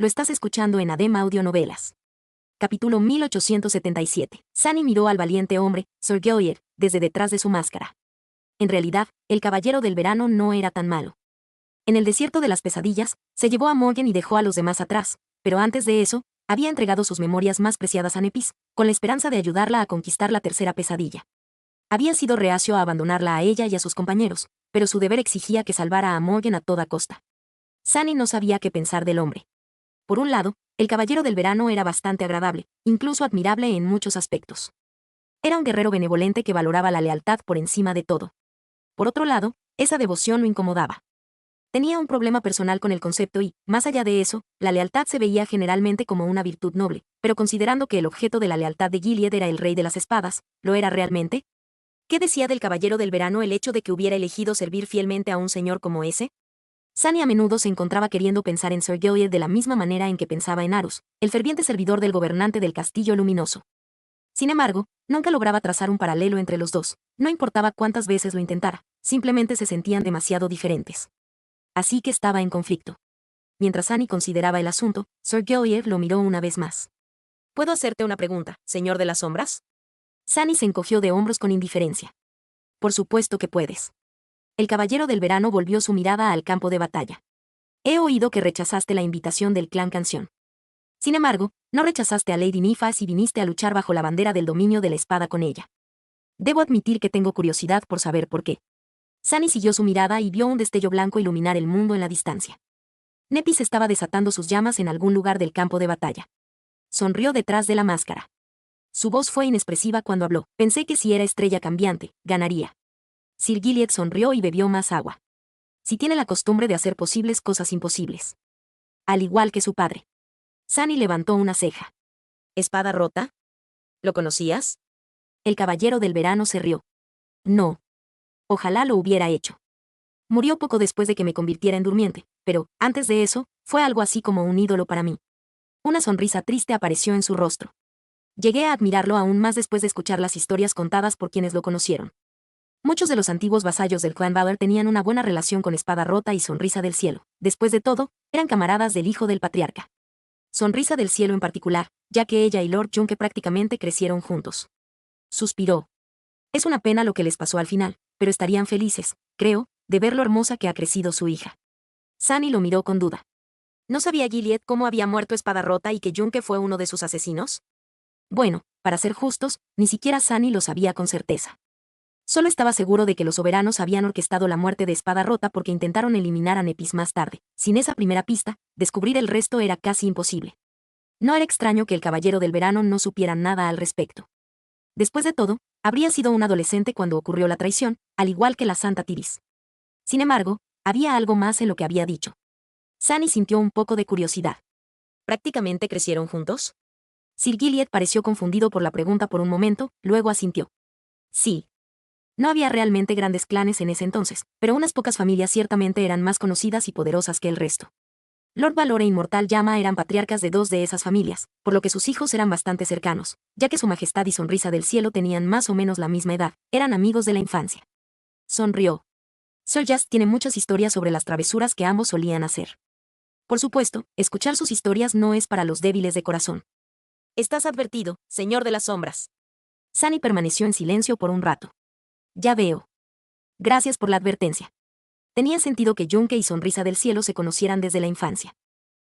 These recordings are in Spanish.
lo estás escuchando en ADEM Audionovelas. Capítulo 1877. Sunny miró al valiente hombre, Sir Gilliatt, desde detrás de su máscara. En realidad, el caballero del verano no era tan malo. En el desierto de las pesadillas, se llevó a Morgan y dejó a los demás atrás, pero antes de eso, había entregado sus memorias más preciadas a Nepis, con la esperanza de ayudarla a conquistar la tercera pesadilla. Había sido reacio a abandonarla a ella y a sus compañeros, pero su deber exigía que salvara a Morgan a toda costa. Sunny no sabía qué pensar del hombre. Por un lado, el caballero del verano era bastante agradable, incluso admirable en muchos aspectos. Era un guerrero benevolente que valoraba la lealtad por encima de todo. Por otro lado, esa devoción lo incomodaba. Tenía un problema personal con el concepto y, más allá de eso, la lealtad se veía generalmente como una virtud noble, pero considerando que el objeto de la lealtad de Gilead era el rey de las espadas, ¿lo era realmente? ¿Qué decía del caballero del verano el hecho de que hubiera elegido servir fielmente a un señor como ese? Sunny a menudo se encontraba queriendo pensar en Sir Gilliatt de la misma manera en que pensaba en Arus, el ferviente servidor del gobernante del Castillo Luminoso. Sin embargo, nunca lograba trazar un paralelo entre los dos, no importaba cuántas veces lo intentara, simplemente se sentían demasiado diferentes. Así que estaba en conflicto. Mientras Sunny consideraba el asunto, Sir Gilliatt lo miró una vez más. ¿Puedo hacerte una pregunta, señor de las sombras? Sunny se encogió de hombros con indiferencia. Por supuesto que puedes. El caballero del verano volvió su mirada al campo de batalla. He oído que rechazaste la invitación del clan Canción. Sin embargo, no rechazaste a Lady Nifas y viniste a luchar bajo la bandera del dominio de la espada con ella. Debo admitir que tengo curiosidad por saber por qué. Sunny siguió su mirada y vio un destello blanco iluminar el mundo en la distancia. Nepis estaba desatando sus llamas en algún lugar del campo de batalla. Sonrió detrás de la máscara. Su voz fue inexpresiva cuando habló. Pensé que si era estrella cambiante, ganaría. Sir Gilliatt sonrió y bebió más agua. Si tiene la costumbre de hacer posibles cosas imposibles. Al igual que su padre. Sunny levantó una ceja. ¿Espada rota? ¿Lo conocías? El caballero del verano se rió. No. Ojalá lo hubiera hecho. Murió poco después de que me convirtiera en durmiente, pero, antes de eso, fue algo así como un ídolo para mí. Una sonrisa triste apareció en su rostro. Llegué a admirarlo aún más después de escuchar las historias contadas por quienes lo conocieron. Muchos de los antiguos vasallos del clan Valor tenían una buena relación con Espada Rota y Sonrisa del Cielo. Después de todo, eran camaradas del hijo del patriarca. Sonrisa del Cielo en particular, ya que ella y Lord Junke prácticamente crecieron juntos. Suspiró. Es una pena lo que les pasó al final, pero estarían felices, creo, de ver lo hermosa que ha crecido su hija. Sunny lo miró con duda. ¿No sabía Gilead cómo había muerto Espada Rota y que Junke fue uno de sus asesinos? Bueno, para ser justos, ni siquiera Sunny lo sabía con certeza. Solo estaba seguro de que los soberanos habían orquestado la muerte de Espada Rota porque intentaron eliminar a Nepis más tarde. Sin esa primera pista, descubrir el resto era casi imposible. No era extraño que el caballero del verano no supiera nada al respecto. Después de todo, habría sido un adolescente cuando ocurrió la traición, al igual que la Santa Tiris. Sin embargo, había algo más en lo que había dicho. Sunny sintió un poco de curiosidad. ¿Prácticamente crecieron juntos? Sir Gilliatt pareció confundido por la pregunta por un momento, luego asintió. Sí. No había realmente grandes clanes en ese entonces, pero unas pocas familias ciertamente eran más conocidas y poderosas que el resto. Lord Valor e Inmortal Llama eran patriarcas de dos de esas familias, por lo que sus hijos eran bastante cercanos, ya que Su Majestad y Sonrisa del Cielo tenían más o menos la misma edad, eran amigos de la infancia. Sonrió. Sir Just tiene muchas historias sobre las travesuras que ambos solían hacer. Por supuesto, escuchar sus historias no es para los débiles de corazón. Estás advertido, señor de las sombras. Sunny permaneció en silencio por un rato. Ya veo. Gracias por la advertencia. Tenía sentido que Junke y Sonrisa del Cielo se conocieran desde la infancia.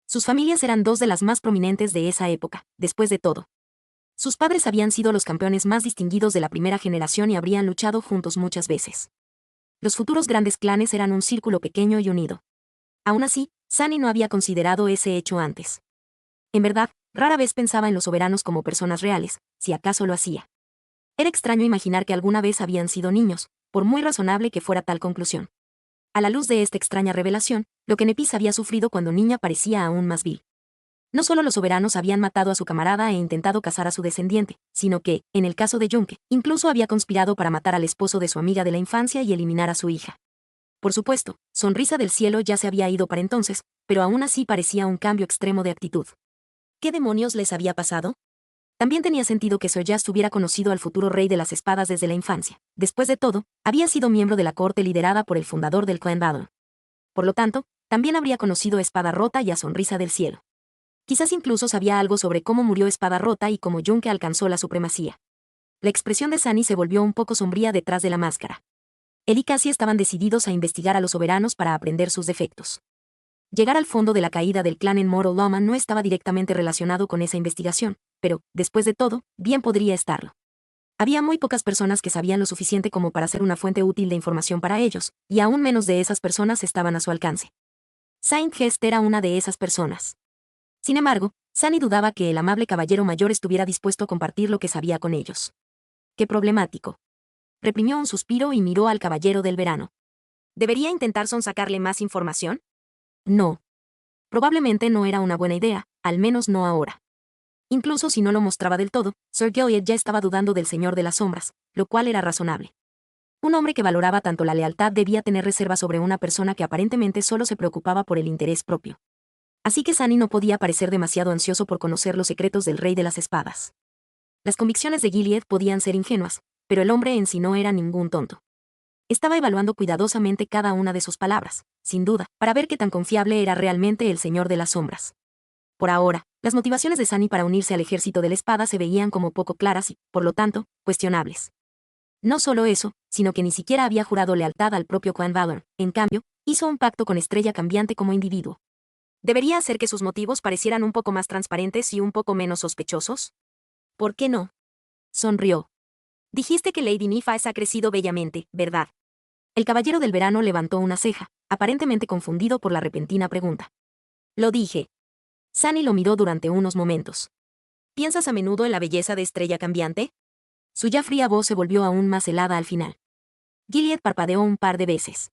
Sus familias eran dos de las más prominentes de esa época, después de todo. Sus padres habían sido los campeones más distinguidos de la primera generación y habrían luchado juntos muchas veces. Los futuros grandes clanes eran un círculo pequeño y unido. Aún así, Sunny no había considerado ese hecho antes. En verdad, rara vez pensaba en los soberanos como personas reales, si acaso lo hacía. Era extraño imaginar que alguna vez habían sido niños, por muy razonable que fuera tal conclusión. A la luz de esta extraña revelación, lo que Nepis había sufrido cuando niña parecía aún más vil. No solo los soberanos habían matado a su camarada e intentado cazar a su descendiente, sino que, en el caso de Junke, incluso había conspirado para matar al esposo de su amiga de la infancia y eliminar a su hija. Por supuesto, Sonrisa del Cielo ya se había ido para entonces, pero aún así parecía un cambio extremo de actitud. ¿Qué demonios les había pasado? También tenía sentido que Sir Just hubiera conocido al futuro rey de las espadas desde la infancia. Después de todo, había sido miembro de la corte liderada por el fundador del clan Valor. Por lo tanto, también habría conocido a Espada Rota y a Sonrisa del Cielo. Quizás incluso sabía algo sobre cómo murió Espada Rota y cómo Junke alcanzó la supremacía. La expresión de Sunny se volvió un poco sombría detrás de la máscara. Él y Cassie estaban decididos a investigar a los soberanos para aprender sus defectos. Llegar al fondo de la caída del clan en Mortal Loma no estaba directamente relacionado con esa investigación, pero, después de todo, bien podría estarlo. Había muy pocas personas que sabían lo suficiente como para ser una fuente útil de información para ellos, y aún menos de esas personas estaban a su alcance. Saint Gest era una de esas personas. Sin embargo, Sunny dudaba que el amable caballero mayor estuviera dispuesto a compartir lo que sabía con ellos. ¡Qué problemático! Reprimió un suspiro y miró al caballero del verano. ¿Debería intentar sonsacarle más información? No. Probablemente no era una buena idea, al menos no ahora. Incluso si no lo mostraba del todo, Sir Gilliatt ya estaba dudando del Señor de las Sombras, lo cual era razonable. Un hombre que valoraba tanto la lealtad debía tener reserva sobre una persona que aparentemente solo se preocupaba por el interés propio. Así que Sunny no podía parecer demasiado ansioso por conocer los secretos del Rey de las Espadas. Las convicciones de Gilliatt podían ser ingenuas, pero el hombre en sí no era ningún tonto. Estaba evaluando cuidadosamente cada una de sus palabras, sin duda, para ver qué tan confiable era realmente el Señor de las Sombras. Por ahora, las motivaciones de Sunny para unirse al ejército de la espada se veían como poco claras y, por lo tanto, cuestionables. No solo eso, sino que ni siquiera había jurado lealtad al propio Clan Valor. En cambio, hizo un pacto con Estrella Cambiante como individuo. ¿Debería hacer que sus motivos parecieran un poco más transparentes y un poco menos sospechosos? ¿Por qué no? Sonrió. Dijiste que Lady Nifas ha crecido bellamente, ¿verdad? El caballero del verano levantó una ceja, aparentemente confundido por la repentina pregunta. Lo dije. Sunny lo miró durante unos momentos. ¿Piensas a menudo en la belleza de Estrella Cambiante? Su ya fría voz se volvió aún más helada al final. Gilliatt parpadeó un par de veces.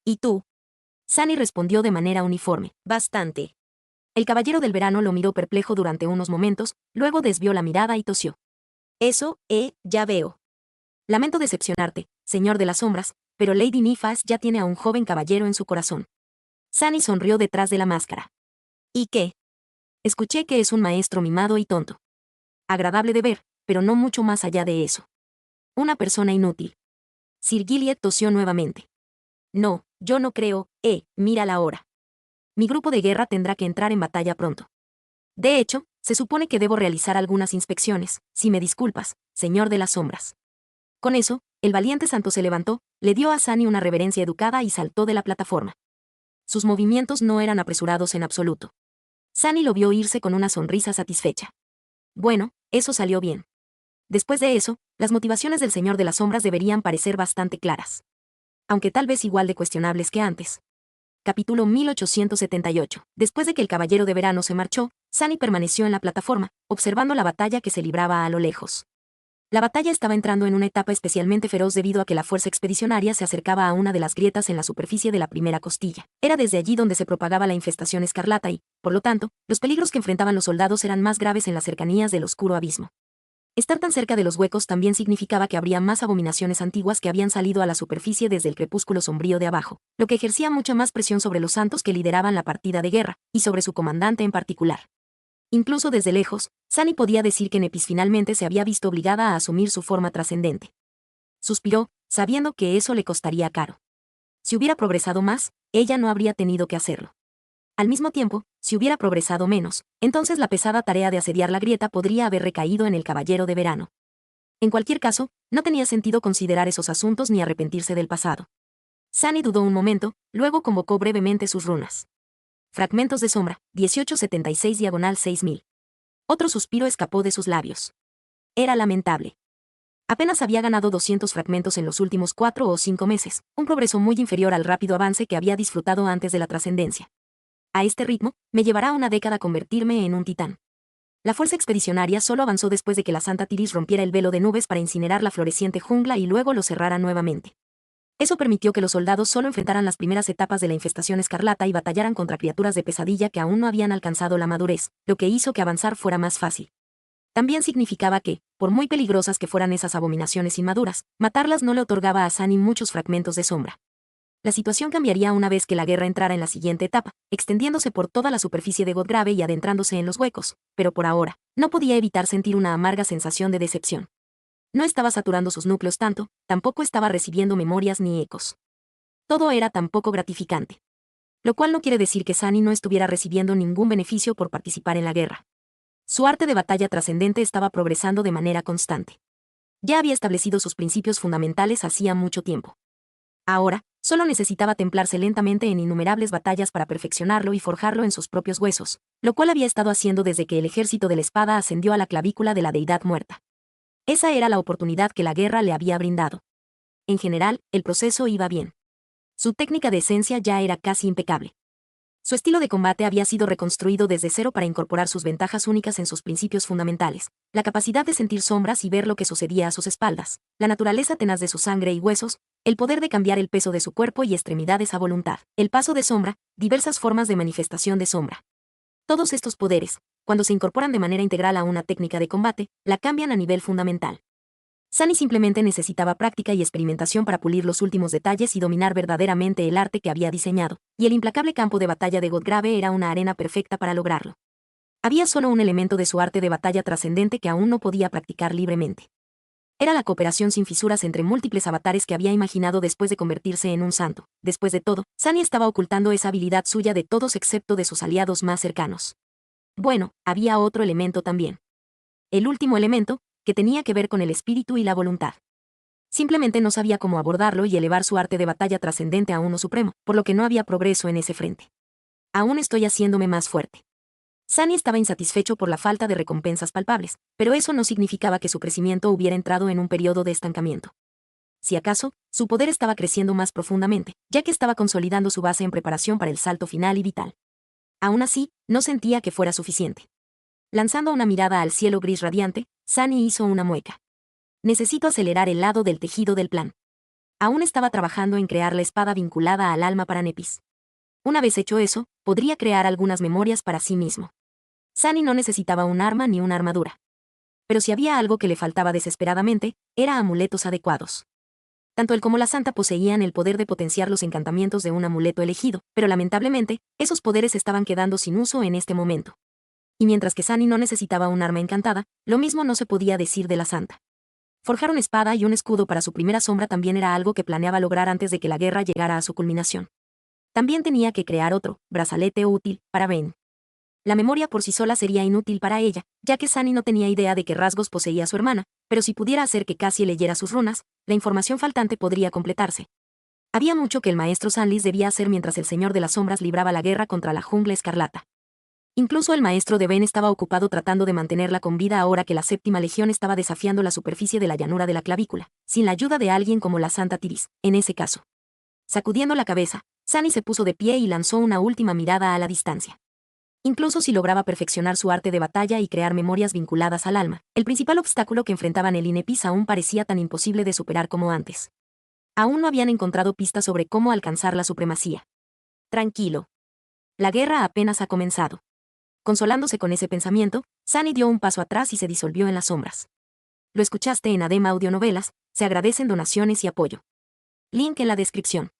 ¿Y tú? Sunny respondió de manera uniforme. Bastante. El caballero del verano lo miró perplejo durante unos momentos, luego desvió la mirada y tosió. Eso, ya veo. Lamento decepcionarte, señor de las sombras, pero Lady Nifas ya tiene a un joven caballero en su corazón. Sunny sonrió detrás de la máscara. ¿Y qué? Escuché que es un maestro mimado y tonto. Agradable de ver, pero no mucho más allá de eso. Una persona inútil. Sir Gilliatt tosió nuevamente. No, yo no creo, mira la hora. Mi grupo de guerra tendrá que entrar en batalla pronto. De hecho, se supone que debo realizar algunas inspecciones, si me disculpas, señor de las sombras. Con eso, el valiente santo se levantó, le dio a Sunny una reverencia educada y saltó de la plataforma. Sus movimientos no eran apresurados en absoluto. Sunny lo vio irse con una sonrisa satisfecha. Bueno, eso salió bien. Después de eso, las motivaciones del Señor de las Sombras deberían parecer bastante claras. Aunque tal vez igual de cuestionables que antes. Capítulo 1878. Después de que el caballero de verano se marchó, Sunny permaneció en la plataforma, observando la batalla que se libraba a lo lejos. La batalla estaba entrando en una etapa especialmente feroz debido a que la fuerza expedicionaria se acercaba a una de las grietas en la superficie de la primera costilla. Era desde allí donde se propagaba la infestación escarlata y, por lo tanto, los peligros que enfrentaban los soldados eran más graves en las cercanías del oscuro abismo. Estar tan cerca de los huecos también significaba que habría más abominaciones antiguas que habían salido a la superficie desde el crepúsculo sombrío de abajo, lo que ejercía mucha más presión sobre los santos que lideraban la partida de guerra, y sobre su comandante en particular. Incluso desde lejos, Sunny podía decir que Nepis finalmente se había visto obligada a asumir su forma trascendente. Suspiró, sabiendo que eso le costaría caro. Si hubiera progresado más, ella no habría tenido que hacerlo. Al mismo tiempo, si hubiera progresado menos, entonces la pesada tarea de asediar la grieta podría haber recaído en el caballero de verano. En cualquier caso, no tenía sentido considerar esos asuntos ni arrepentirse del pasado. Sunny dudó un momento, luego convocó brevemente sus runas. Fragmentos de sombra, 1876/6000. Otro suspiro escapó de sus labios. Era lamentable. Apenas había ganado 200 fragmentos en los últimos 4 o 5 meses, un progreso muy inferior al rápido avance que había disfrutado antes de la trascendencia. A este ritmo, me llevará una década convertirme en un titán. La fuerza expedicionaria solo avanzó después de que la Santa Tiris rompiera el velo de nubes para incinerar la floreciente jungla y luego lo cerrara nuevamente. Eso permitió que los soldados solo enfrentaran las primeras etapas de la infestación escarlata y batallaran contra criaturas de pesadilla que aún no habían alcanzado la madurez, lo que hizo que avanzar fuera más fácil. También significaba que, por muy peligrosas que fueran esas abominaciones inmaduras, matarlas no le otorgaba a Sunny muchos fragmentos de sombra. La situación cambiaría una vez que la guerra entrara en la siguiente etapa, extendiéndose por toda la superficie de Godgrave y adentrándose en los huecos, pero por ahora, no podía evitar sentir una amarga sensación de decepción. No estaba saturando sus núcleos tanto, tampoco estaba recibiendo memorias ni ecos. Todo era tan poco gratificante. Lo cual no quiere decir que Sunny no estuviera recibiendo ningún beneficio por participar en la guerra. Su arte de batalla trascendente estaba progresando de manera constante. Ya había establecido sus principios fundamentales hacía mucho tiempo. Ahora, solo necesitaba templarse lentamente en innumerables batallas para perfeccionarlo y forjarlo en sus propios huesos, lo cual había estado haciendo desde que el ejército de la espada ascendió a la clavícula de la deidad muerta. Esa era la oportunidad que la guerra le había brindado. En general, el proceso iba bien. Su técnica de esencia ya era casi impecable. Su estilo de combate había sido reconstruido desde cero para incorporar sus ventajas únicas en sus principios fundamentales, la capacidad de sentir sombras y ver lo que sucedía a sus espaldas, la naturaleza tenaz de su sangre y huesos, el poder de cambiar el peso de su cuerpo y extremidades a voluntad, el paso de sombra, diversas formas de manifestación de sombra. Todos estos poderes, cuando se incorporan de manera integral a una técnica de combate, la cambian a nivel fundamental. Sunny simplemente necesitaba práctica y experimentación para pulir los últimos detalles y dominar verdaderamente el arte que había diseñado, y el implacable campo de batalla de Godgrave era una arena perfecta para lograrlo. Había solo un elemento de su arte de batalla trascendente que aún no podía practicar libremente. Era la cooperación sin fisuras entre múltiples avatares que había imaginado después de convertirse en un santo. Después de todo, Sunny estaba ocultando esa habilidad suya de todos excepto de sus aliados más cercanos. Bueno, había otro elemento también. El último elemento, que tenía que ver con el espíritu y la voluntad. Simplemente no sabía cómo abordarlo y elevar su arte de batalla trascendente a uno supremo, por lo que no había progreso en ese frente. Aún estoy haciéndome más fuerte. Sunny estaba insatisfecho por la falta de recompensas palpables, pero eso no significaba que su crecimiento hubiera entrado en un periodo de estancamiento. Si acaso, su poder estaba creciendo más profundamente, ya que estaba consolidando su base en preparación para el salto final y vital. Aún así, no sentía que fuera suficiente. Lanzando una mirada al cielo gris radiante, Sunny hizo una mueca. Necesito acelerar el lado del tejido del plan. Aún estaba trabajando en crear la espada vinculada al alma para Nepis. Una vez hecho eso, podría crear algunas memorias para sí mismo. Sunny no necesitaba un arma ni una armadura. Pero si había algo que le faltaba desesperadamente, era amuletos adecuados. Tanto él como la santa poseían el poder de potenciar los encantamientos de un amuleto elegido, pero lamentablemente, esos poderes estaban quedando sin uso en este momento. Y mientras que Sunny no necesitaba un arma encantada, lo mismo no se podía decir de la santa. Forjar una espada y un escudo para su primera sombra también era algo que planeaba lograr antes de que la guerra llegara a su culminación. También tenía que crear otro, brazalete útil, para Vayne. La memoria por sí sola sería inútil para ella, ya que Sunny no tenía idea de qué rasgos poseía su hermana, pero si pudiera hacer que Cassie leyera sus runas, la información faltante podría completarse. Había mucho que el maestro Sanlis debía hacer mientras el Señor de las Sombras libraba la guerra contra la Jungla Escarlata. Incluso el maestro de Ben estaba ocupado tratando de mantenerla con vida ahora que la séptima legión estaba desafiando la superficie de la llanura de la clavícula, sin la ayuda de alguien como la Santa Tiris, en ese caso. Sacudiendo la cabeza, Sunny se puso de pie y lanzó una última mirada a la distancia. Incluso si lograba perfeccionar su arte de batalla y crear memorias vinculadas al alma, el principal obstáculo que enfrentaban el Nepis aún parecía tan imposible de superar como antes. Aún no habían encontrado pistas sobre cómo alcanzar la supremacía. Tranquilo. La guerra apenas ha comenzado. Consolándose con ese pensamiento, Sunny dio un paso atrás y se disolvió en las sombras. Lo escuchaste en ADEM Audionovelas, se agradecen donaciones y apoyo. Link en la descripción.